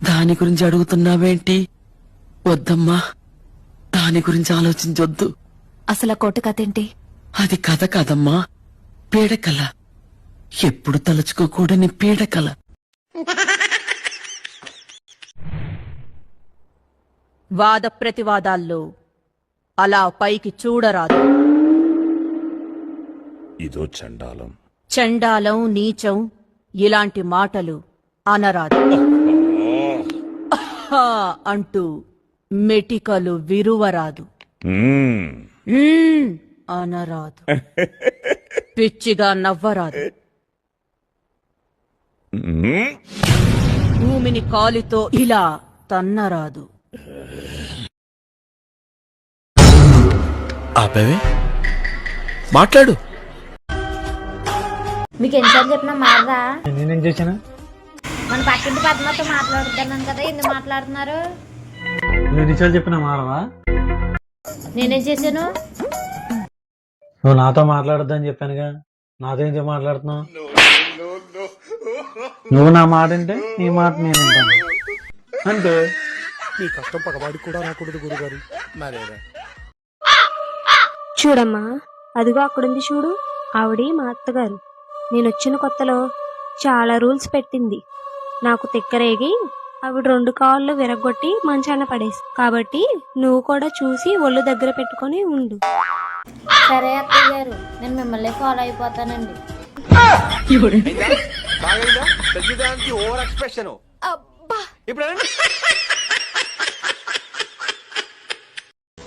దాని గురించి అడుగుతున్నావేంటి? వద్దమ్మా, దాని గురించి ఆలోచించొద్దు. అసలు ఆ కోట కథేంటి? అది కథ కాదమ్మా, పీడకల. ఎప్పుడు తలుచుకోకూడని పీడకల. వాద ప్రతివాదాల్లో అలా పైకి చూడరాదు. ఇదో చండాలం. చండాలం, నీచం ఇలాంటి మాటలు అనరాదు. అంటూ మెటికలు విరువరాదు. అనరాదు. పిచ్చిగా నవ్వరాదు. భూమిని కాలితో ఇలా తన్నరాదు. ఆపేవే, మాట్లాడు. మీకు ఎన్నిసార్లు చెప్పినా మారదా? నేనేం చేశాను? మన పక్కింటి పద్మతో మాట్లాడుతున్నాను కదా, ఎందుకు మాట్లాడుతున్నారు? నువ్వు ఎన్నిసార్లు చెప్పినా మారవా? నేనేం చేశాను? నువ్వు నాతో మాట్లాడొద్దని చెప్పానుగా, నాతో ఏం మాట్లాడుతున్నావు? నువ్వు నా మాట అంటే నీ మాట నేను వింటాను అంటే. నీ కష్టం పగవాడికి కూడా రాకూడదు గురుగారు. మరేరా చూడమ్మా, అదిగో అక్కడుంది చూడు, ఆవిడ మా అత్తగారు. నేనొచ్చిన కొత్తలో చాలా రూల్స్ పెట్టింది. నాకు తిక్కరేగి ఆవిడ 2 కాళ్ళు విరగొట్టి మంచాన పడేసి. కాబట్టి నువ్వు కూడా చూసి ఒళ్ళు దగ్గర పెట్టుకొని ఉండు. సరే అత్తయ్య గారు, నేను మిమ్మల్ని ఫాలో అయిపోతానండి.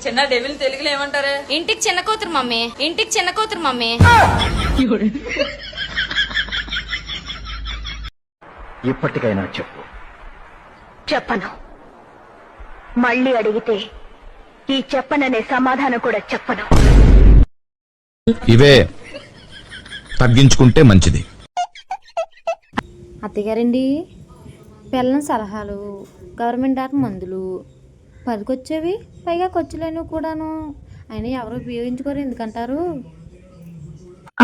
చిన్న డెవిల్ తెలుగులో ఏమంటారు? ఇంటికి చిన్న కూతురు మమ్మీ, ఇంటికి చిన్న కూతురు మమ్మీ. ఇప్పటికైనా చెప్పు. చెప్పను. మళ్ళీ అడిగితే ఈ చెప్పననే సమాధానం కూడా చెప్పను. ఇవే తగ్గించుకుంటే మంచిది. అత్తగారండి, పిల్లల సలహాలు, గవర్నమెంట్ డాక్టర్ మందులు 10కి వచ్చేవి, పైగా ఖర్చులేను కూడాను. అయినా ఎవరు ఉపయోగించుకోరు, ఎందుకంటారు?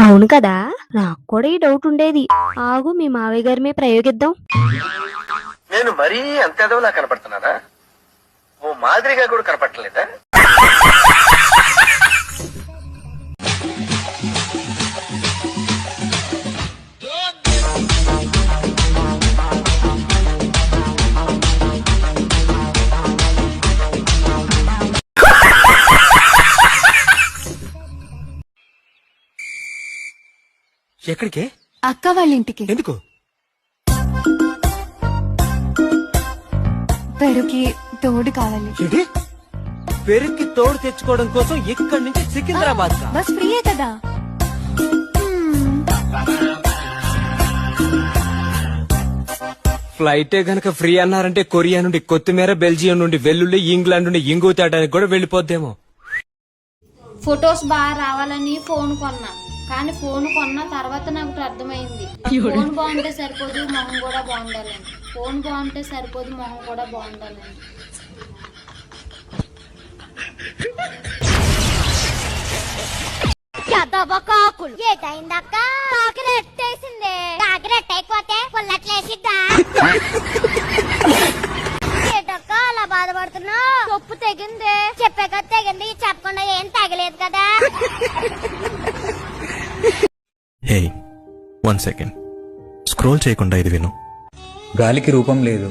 అవును కదా, నాకు కూడా ఈ డౌట్ ఉండేది. ఆగు, మీ మావయ్య గారి మీద ప్రయోగిద్దాం. నేను మరీ అంత ఎదవలా కనపడుతున్నానా? ఓ మాదిరిగా కూడా కనపడలేదా? ఎక్కడికే? అక్క వాళ్ళ ఇంటికి. ఎందుకు? పెరుకి తోడు కావాలి. ఏంటి? పెరుక్కి తోడు తెచ్చుకోవడం కోసం ఇక్కడి నుంచి సికింద్రాబాద్ కా? బస్ ఫ్రీయే కదా. ఫ్లైటే గనక ఫ్రీ అన్నారంటే కొరియా నుండి కొత్తిమీర, బెల్జియం నుండి వెల్లుల్లి, ఇంగ్లాండ్ నుండి ఇంగు తేడానికి కూడా వెళ్ళిపోద్దేమో. ఫొటోస్ బాగా రావాలని ఫోన్ కొన్నా, కానీ ఫోన్ కొన్న తర్వాత నాకు అర్థమైంది, ఫోన్ బాగుంటే సరిపోదు, మొహం కూడా బాగుండాలని. ఫోన్ బాగుంటే సరిపోదు, మొహం కూడా బాగుండాలని. ఏటైందక్క? కాకిరెట్టేసిందే. కాకిరెట్టయిపోతే పుల్లట్లేసిద్దా? ఏటక్క అలా బాధపడుతున్నావు? తప్పు తెగిందే. చెప్పాక తెగింది, చెప్పకుండా ఏం తగలేదు కదా. హే, 1 సెకండ్. స్క్రోల్ చేయకుండా ఇది విను. గాలికి రూపం లేదు,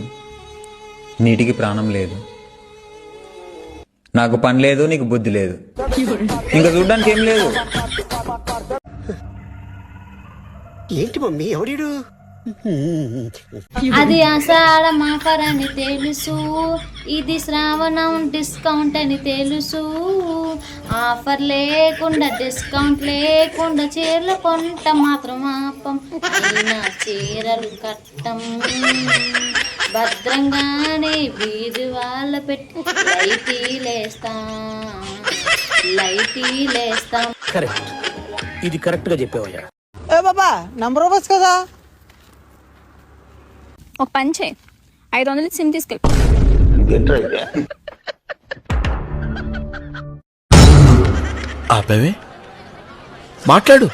నీటికి ప్రాణం లేదు, నాకు పని లేదు, నీకు బుద్ధి లేదు, ఇంకా చూడ్డానికి ఏం లేదు. ఏంటి మమ్మీ, ఎవడీడు? అది ఆషాఢ మాఫరని తెలుసు, ఇది శ్రావణం డిస్కౌంట్ అని తెలుసు. ఆఫర్ లేకుండా, డిస్కౌంట్ లేకుండా చీరలు కొంట మాత్రం ఆపం. అయినా చీరలు కట్టం, భద్రంగానే వీధి వాళ్ళ పెట్టి లైటీలేస్తాం. కరెక్ట్, ఇది కరెక్ట్ గా చెప్పావయ్యా. ఏ బాబా, నంబర్ బస్ కదా. ఒక పని చేయి, 500 సిమ్ తీసుకెళ్ళి. ఆపేవే, మాట్లాడు.